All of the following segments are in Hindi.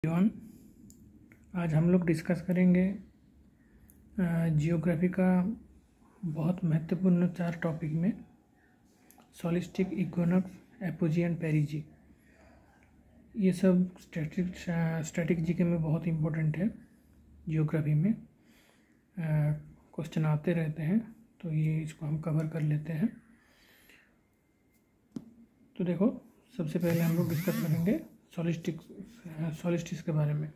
एवरीवन, आज हम लोग डिस्कस करेंगे जियोग्राफी का बहुत महत्वपूर्ण 4 टॉपिक में सोलिस्टिक, इक्विनॉक्स, एपोजी एंड पेरिजी। ये सब स्टैटिक जीके में बहुत इम्पोर्टेंट है। जियोग्राफी में क्वेश्चन आते रहते हैं, तो ये इसको हम कवर कर लेते हैं। तो देखो, सबसे पहले हम लोग डिस्कस करेंगे सोलिस्टिस के बारे में।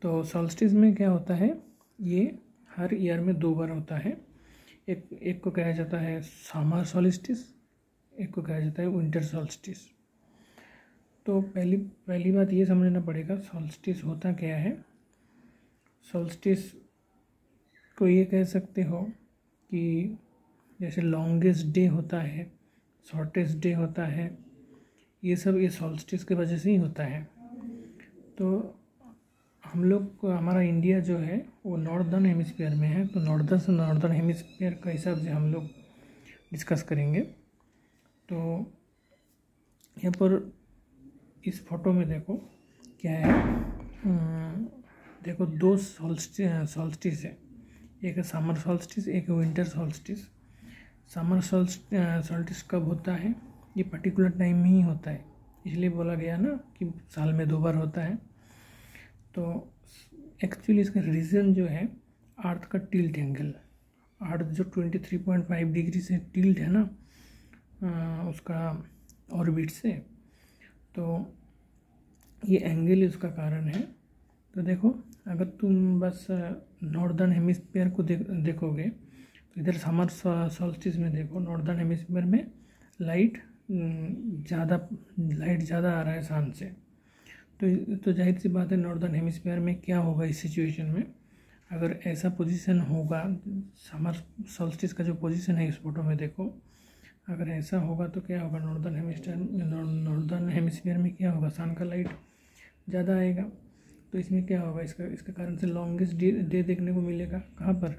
तो सोल्स्टिस में क्या होता है, ये हर ईयर में 2 बार होता है। एक को कहा जाता है समर सोलिस्टिस, एक को कहा जाता है विंटर सोल्स्टिस। तो पहली बात ये समझना पड़ेगा सोल्स्टिस होता क्या है। सोल्स्टिस को ये कह सकते हो कि जैसे लॉन्गेस्ट डे होता है, शॉर्टेस्ट डे होता है, ये सब ये सोल्स्टिस की वजह से ही होता है। तो हम लोग हमारा इंडिया जो है वो नॉर्दर्न हेमिस्फीयर में है, तो नॉर्दर्न हेमिस्फीयर के हिसाब से हम लोग डिस्कस करेंगे। तो यहाँ पर इस फोटो में देखो क्या है, देखो 2 सोल्स्टिस है, एक है समर सोल्स्टिस, एक है विंटर सोल्स्टिस। समर सोल्स्टिस कब होता है, ये पर्टिकुलर टाइम में ही होता है, इसलिए बोला गया ना कि साल में 2 बार होता है। तो एक्चुअली इसका रीज़न जो है अर्थ का टिल्ट एंगल, अर्थ जो 23.5 डिग्री से टिल्ट है ना उसका ऑर्बिट से, तो ये एंगल उसका कारण है। तो देखो, अगर तुम बस नॉर्दर्न हेमिस्फीयर को देखोगे तो इधर समर सोल्स्टिस में देखो, नॉर्दर्न हेमिस्फीयर में लाइट ज़्यादा आ रहा है सन से। तो जाहिर सी बात है नॉर्दर्न हेमिस्फीयर में क्या होगा इस सिचुएशन में, अगर ऐसा पोजीशन होगा, समर सोल्स्टिस का जो पोजीशन है इस फोटो में देखो, अगर ऐसा होगा तो क्या होगा, नॉर्दर्न हेमिस्फीयर में क्या होगा, सन का लाइट ज़्यादा आएगा। तो इसमें क्या होगा, इसका कारण से लॉन्गेस्ट डे देखने को मिलेगा। कहाँ पर,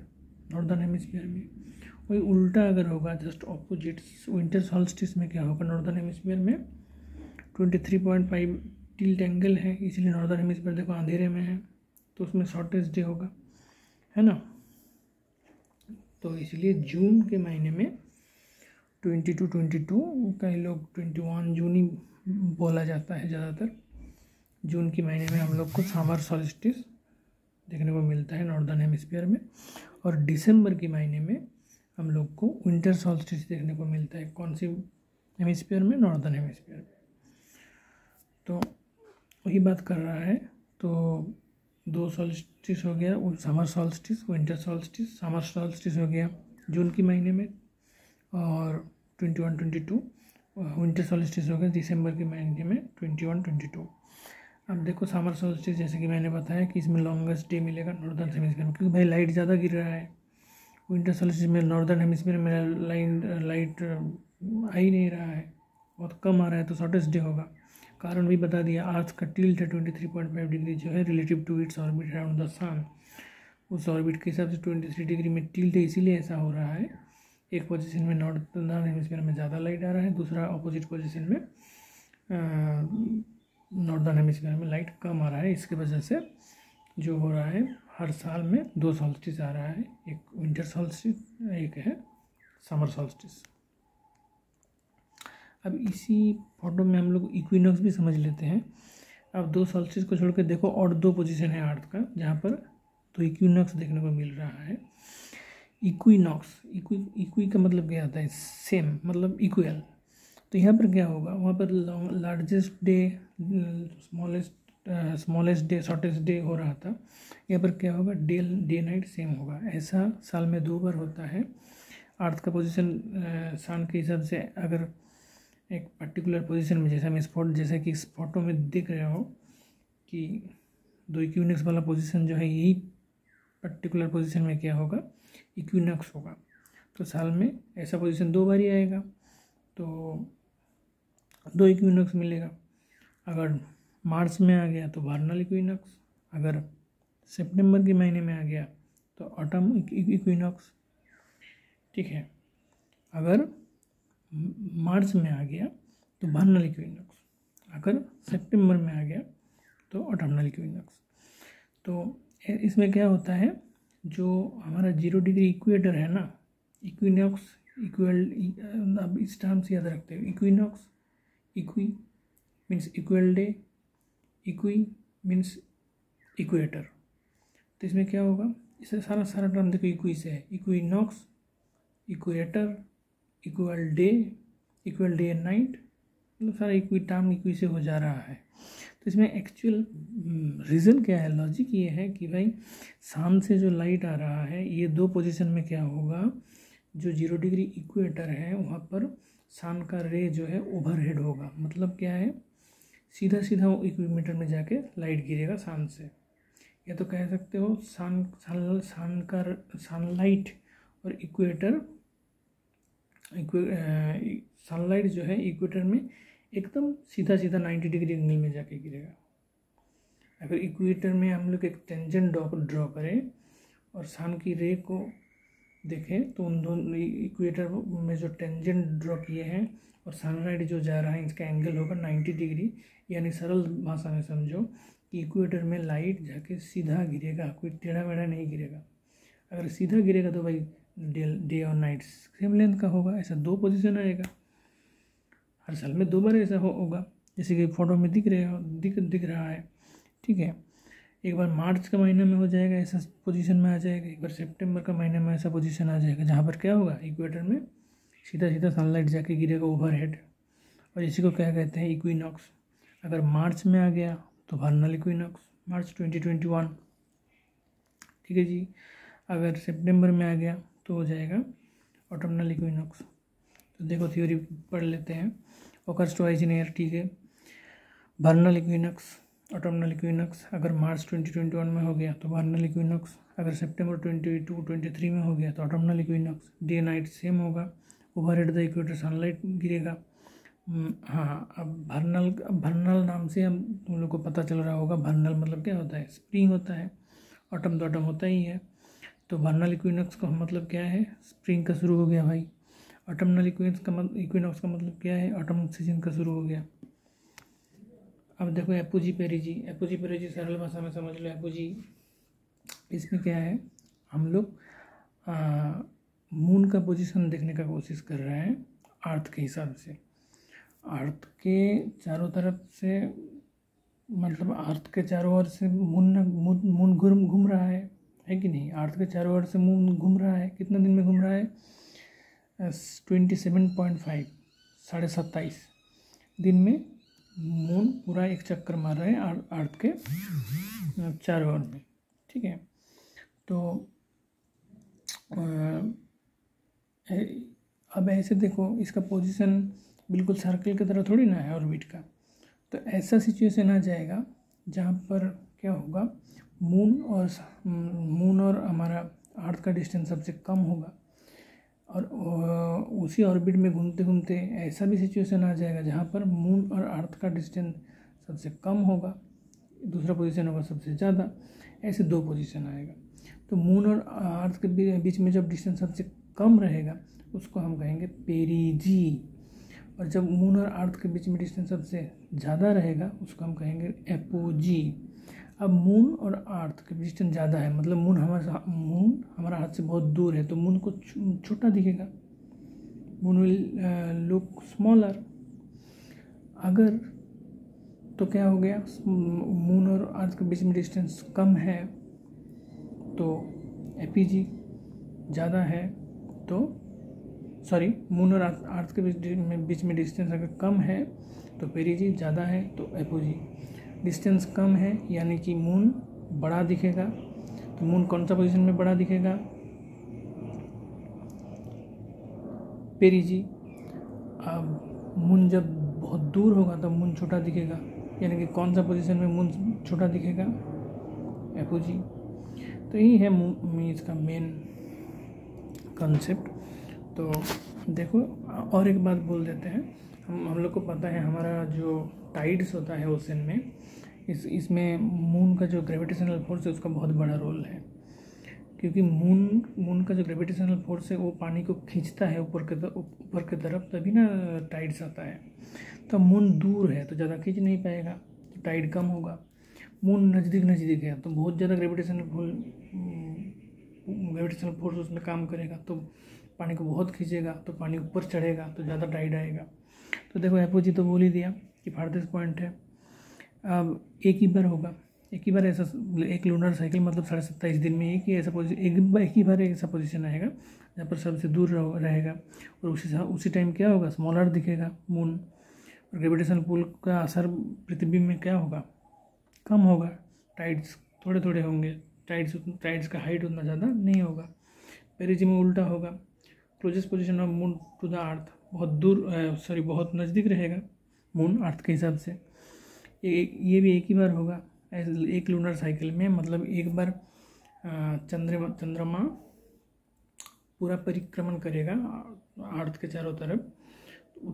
नॉर्दर्न हेमिस्फीयर में। वही उल्टा अगर होगा, जस्ट ऑपोजिट, विंटर सोल्स्टिस में क्या होगा, नॉर्दर्न हेमिस्फीयर में 23.5 टिल्ट एंगल है, इसलिए नॉर्दर्न हेमिस्फीयर देखो अंधेरे में है, तो उसमें शॉर्टेस्ट डे होगा, है ना। तो इसलिए जून के महीने में 22 कई लोग 21 जून ही बोला जाता है ज़्यादातर। जून के महीने में हम लोग को समर सोल्स्टिस देखने को मिलता है नॉर्दर्न हेमिस्फीयर में, और दिसंबर के महीने में हम लोग को विंटर सोल्स्टिस देखने को मिलता है। कौन सी हेमिस्फीयर में, नॉर्दर्न हेमिस्फीयर में। तो वही बात कर रहा है। तो 2 सोल्स्टिस हो गया, summer solstice, winter solstice. Summer solstice हो गया जून के महीने में, और 21-22 विंटर सोल्स्टिस हो गया दिसंबर के महीने में 21-22। अब देखो समर सोल्स्टिस, जैसे कि मैंने बताया कि इसमें लॉन्गेस्ट डे मिलेगा नॉर्दर्न हेमिस्फीयर में, क्योंकि भाई लाइट ज़्यादा गिर रहा है। विंटर सोल्स्टिस में नॉर्दर्न हेमिस्फीयर में लाइट आ ही नहीं रहा है, बहुत कम आ रहा है, तो शॉर्टेस्ट डे होगा। कारण भी बता दिया, अर्थ का टिल्ट है 23.5 डिग्री जो है relative to its orbit around the sun. उस ऑर्बिट के हिसाब से 23 डिग्री में टिल्ट है, इसीलिए ऐसा हो रहा है। एक पोजीशन में नॉर्दर्न हेमिस्फीयर में ज़्यादा लाइट आ रहा है, दूसरा अपोजिट पोजीशन में नॉर्दर्न हेमिस्फीयर में लाइट कम आ रहा है। इसकी वजह से जो हो रहा है, हर साल में 2 सोल्स्टिस आ रहा है, एक विंटर सोल्स्टिस, एक है समर सोल्स्टिस। अब इसी फोटो में हम लोग इक्विनॉक्स भी समझ लेते हैं। अब 2 सोल्स्टिस को छोड़ के देखो, और 2 पोजीशन है अर्थ का जहाँ पर 2 इक्विनॉक्स देखने को मिल रहा है। इक्विनॉक्स, इक्वी का मतलब क्या आता है, सेम, मतलब इक्वल। तो यहाँ पर क्या होगा, वहाँ पर largest day, smallest day, shortest day हो रहा था। यहाँ पर क्या होगा, डे नाइट सेम होगा। ऐसा साल में 2 बार होता है। अर्थ का पोजीशन सन के हिसाब से अगर एक पर्टिकुलर पोजीशन में, जैसे कि इस फोटो में देख रहे हो कि 2 इक्विनॉक्स वाला पोजीशन जो है, यही पर्टिकुलर पोजीशन में क्या होगा, इक्विनॉक्स होगा। तो साल में ऐसा पोजीशन 2 बार ही आएगा, तो 2 इक्विनॉक्स मिलेगा। अगर मार्च में आ गया तो वार्नल इक्विनॉक्स, अगर सितंबर के महीने में आ गया तो ऑटम इक्विनॉक्स, ठीक है। अगर मार्च में आ गया तो वार्नल इक्विनॉक्स, अगर सितंबर में आ गया तो ऑटमनल इक्विनॉक्स। तो इसमें क्या होता है, जो हमारा 0 डिग्री इक्वेटर है ना, इक्विनॉक्स इक्वल, अब इस टर्म से याद रखते हैं, equinox, equi means equal day, equi means equator. तो इसमें क्या होगा, इसे सारा टर्म देखो इक्वी से है, equinox, equator, equal day and night, मतलब सारा इक्वी टर्म इक्वी से हो जा रहा है। तो इसमें एक्चुअल रीज़न क्या है, लॉजिक ये है कि भाई सन से जो लाइट आ रहा है, ये दो पोजीशन में क्या होगा, जो 0 डिग्री इक्वेटर है वहाँ पर सन का रे जो है ओवरहेड होगा। मतलब क्या है, सीधा सीधा इक्विमीटर में जाके लाइट गिरेगा सन से, या तो कह सकते हो सनलाइट और इक्वेटर, सनलाइट जो है इक्वेटर में एकदम सीधा 90 डिग्री एंगल में जाके गिरेगा। अगर इक्वेटर में हम लोग एक टेंजेंट ड्रॉ करें और सन की रे को देखें, तो उन दोनों इक्वेटर में जो टेंजेंट ड्रॉ किए हैं और सनलाइट जो जा रहा है, इसका एंगल होगा 90 डिग्री। यानी सरल भाषा में समझो कि इक्वेटर में लाइट जाके सीधा गिरेगा, कोई टेढ़ा मेढ़ा नहीं गिरेगा। अगर सीधा गिरेगा तो भाई डे और नाइट सेम लेंथ का होगा। ऐसा दो पोजीशन आएगा, हर साल में 2 बार ऐसा होगा, जैसे कि फोटो में दिख रहा है। ठीक है, एक बार मार्च का महीने में हो जाएगा, ऐसा पोजीशन में आ जाएगा, एक बार सितंबर का महीने में ऐसा पोजीशन आ जाएगा, जहाँ पर क्या होगा, इक्वेटर में सीधा सनलाइट जाके गिरेगा ओवरहेड, और इसी को क्या कहते हैं, इक्विनॉक्स। अगर मार्च में आ गया तो वर्नल इक्विनॉक्स, मार्च 2021। ठीक है जी। अगर सितंबर में आ गया तो हो जाएगा ऑटमनल इक्विनॉक्स। तो देखो थ्योरी पढ़ लेते हैं। ओकर्स ट्वाइस इन ईयर, ठीक है। वर्नल इक्विनॉक्स, ऑटमनल इक्विनॉक्स अगर मार्च 2021 में हो गया तो वर्नल इक्विनॉक्स, अगर सितंबर 22-23 में हो गया तो autumnal equinox. Day night same होगा, ओवरहेड द इक्वेटर सनलाइट गिरेगा। हाँ, अब वर्नल नाम से हम तुम लोग को पता चल रहा होगा, वर्नल मतलब क्या होता है, स्प्रिंग होता है। ऑटम तो ऑटम होता ही है, तो वर्नल इक्विनॉक्स का मतलब क्या है, स्प्रिंग का शुरू हो गया भाई। ऑटमनल इक्विनॉक्स का मतलब क्या है, ऑटम सीजन का शुरू हो गया। अब देखो एपोजी पेरिजी सरल भाषा में समझ लो एपोजी। इसमें क्या है, हम लोग मून का पोजीशन देखने का कोशिश कर रहे हैं अर्थ के हिसाब से। अर्थ के चारों तरफ से, मतलब अर्थ के चारों ओर से मून घूम रहा है कि नहीं। अर्थ के चारों ओर से मून घूम रहा है, कितना दिन में घूम रहा है, 27.5, 27.5 दिन में मून पूरा एक चक्कर मार रहे हैं अर्थ के चारों ओर में। ठीक है, तो अब ऐसे देखो, इसका पोजीशन बिल्कुल सर्कल की तरह थोड़ी ना है ऑर्बिट का। तो ऐसा सिचुएशन आ जाएगा जहाँ पर क्या होगा, मून और हमारा अर्थ का डिस्टेंस सबसे कम होगा, और उसी ऑर्बिट में घूमते घूमते ऐसा भी सिचुएशन आ जाएगा जहाँ पर मून और अर्थ का डिस्टेंस सबसे कम होगा, दूसरा पोजीशन होगा सबसे ज़्यादा। ऐसे 2 पोजीशन आएगा। तो मून और अर्थ के बीच में जब डिस्टेंस सबसे कम रहेगा उसको हम कहेंगे पेरिजी, और जब मून और अर्थ के बीच में डिस्टेंस सबसे ज़्यादा रहेगा उसको हम कहेंगे एपोजी। अब मून और अर्थ के डिस्टेंस ज़्यादा है, मतलब मून हमारा अर्थ से बहुत दूर है, तो मून को छोटा दिखेगा, मून विल लुक स्मॉलर। अगर तो क्या हो गया, मून और अर्थ के बीच में डिस्टेंस कम है तो एपीजी, ज़्यादा है तो मून और अर्थ के बीच में डिस्टेंस अगर कम है तो पेरिजी, ज़्यादा है तो एपोजी। डिस्टेंस कम है यानी कि मून बड़ा दिखेगा, तो मून कौन सा पोजीशन में बड़ा दिखेगा, पेरिजी। अब मून जब बहुत दूर होगा तो मून छोटा दिखेगा, यानी कि कौन सा पोजीशन में मून छोटा दिखेगा, एपोजी। तो यही है इसका मेन कॉन्सेप्ट। तो देखो और एक बात बोल देते हैं, हम लोग को पता है हमारा जो टाइड्स होता है ओशन में, इसमें मून का जो ग्रेविटेशनल फोर्स है उसका बहुत बड़ा रोल है, क्योंकि मून का जो ग्रेविटेशनल फोर्स है वो पानी को खींचता है ऊपर की तरफ, तभी ना टाइड्स आता है। तो मून दूर है तो ज़्यादा खींच नहीं पाएगा, तो टाइड कम होगा। मून नज़दीक नज़दीक है तो बहुत ज़्यादा ग्रेविटेशनल फोर्स उसमें काम करेगा, तो पानी को बहुत खींचेगा, तो पानी ऊपर चढ़ेगा तो ज़्यादा टाइड आएगा। तो देखो एपोजी तो बोल ही दिया कि फारदेस्ट पॉइंट है। अब एक ही बार होगा, एक ही बार ऐसा, एक लूनर साइकिल मतलब 27.5 दिन में एक ही ऐसा पोजीशन, एक ही बार ऐसा पोजीशन आएगा जहाँ पर सबसे दूर रहेगा, और उसी टाइम क्या होगा, स्मॉलर दिखेगा मून, और ग्रेविटेशनल पुल का असर पृथ्वी में क्या होगा, कम होगा, टाइड्स थोड़े थोड़े होंगे, टाइड्स का हाइट उतना ज़्यादा नहीं होगा। पेरिजी में उल्टा होगा, closest position of moon to the earth, बहुत दूर बहुत नज़दीक रहेगा मून अर्थ के हिसाब से। ये भी एक ही बार होगा एक लूनर साइकिल में, मतलब एक बार चंद्रमा पूरा परिक्रमण करेगा अर्थ के चारों तरफ।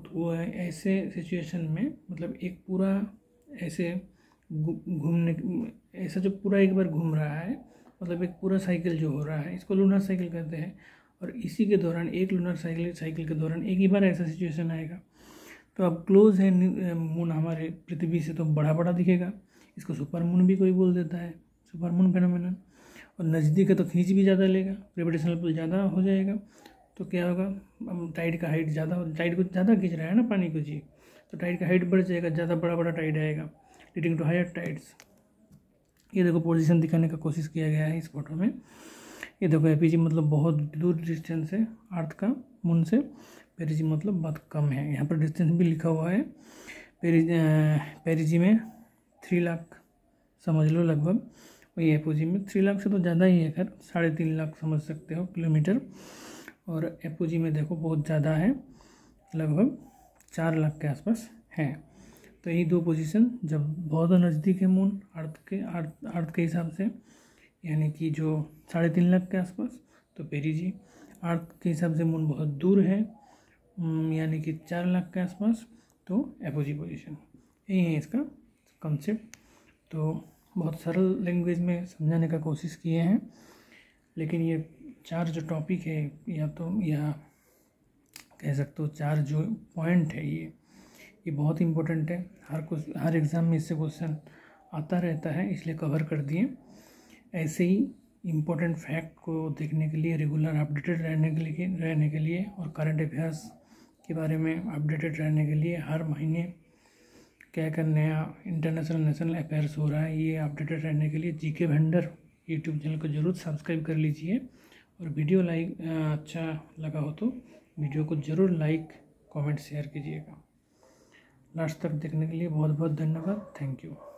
तो ऐसे सिचुएशन में मतलब एक पूरा ऐसे घूमने, ऐसा जो पूरा एक बार घूम रहा है, मतलब एक पूरा साइकिल जो हो रहा है, इसको लूनर साइकिल कहते हैं। और इसी के दौरान एक लूनर साइकिल के दौरान एक ही बार ऐसा सिचुएशन आएगा। तो अब क्लोज है मून हमारे पृथ्वी से तो बड़ा बड़ा दिखेगा, इसको सुपर मून भी कोई बोल देता है, सुपर मून फेनोमेनन। और नज़दीक है तो खींच भी ज़्यादा लेगा, ग्रेविटेशनल पुल ज़्यादा हो जाएगा, तो क्या होगा, टाइड का हाइट ज़्यादा, टाइड को ज़्यादा खींच रहा है ना पानी को जी, तो टाइड का हाइट बढ़ जाएगा, ज़्यादा बड़ा बड़ा टाइड आएगा, लीडिंग टू हायर टाइड्स। ये देखो पोजीशन दिखाने का कोशिश किया गया है इस फोटो में। ये देखो एपीजी मतलब बहुत दूर डिस्टेंस है अर्थ का मून से, पेरिजी मतलब बहुत कम है। यहाँ पर डिस्टेंस भी लिखा हुआ है, पेरिजी में 3 लाख समझ लो लगभग, वही एपोजी में 3 लाख से तो ज़्यादा ही है, खैर 3.5 लाख समझ सकते हो किलोमीटर। और एपोजी में देखो बहुत ज़्यादा है, लगभग 4 लाख के आसपास है। तो यही दो पोजीशन जब बहुत नज़दीक है मून अर्थ के हिसाब से, यानी कि जो 3.5 लाख के आसपास, तो पेरिजी। अर्थ के हिसाब से मून बहुत दूर है, यानी कि 4 लाख के आसपास, तो एपोजी पोजीशन। यही है इसका कॉन्सेप्ट। तो बहुत सरल लैंग्वेज में समझाने का कोशिश किए हैं, लेकिन ये 4 जो टॉपिक है, या कह सकते हो 4 जो पॉइंट है, ये बहुत इंपॉर्टेंट है। हर एग्ज़ाम में इससे क्वेश्चन आता रहता है, इसलिए कवर कर दिए। ऐसे ही इम्पोर्टेंट फैक्ट को देखने के लिए, रेगुलर अपडेटेड रहने के लिए और करंट अफेयर्स के बारे में अपडेटेड रहने के लिए हर महीने क्या क्या नया इंटरनेशनल नेशनल अफेयर्स हो रहा है, ये अपडेटेड रहने के लिए जीके भंडर यूट्यूब चैनल को ज़रूर सब्सक्राइब कर लीजिए। और वीडियो अच्छा लगा हो तो वीडियो को ज़रूर लाइक कमेंट शेयर कीजिएगा। लास्ट तक देखने के लिए बहुत बहुत धन्यवाद। Thank you.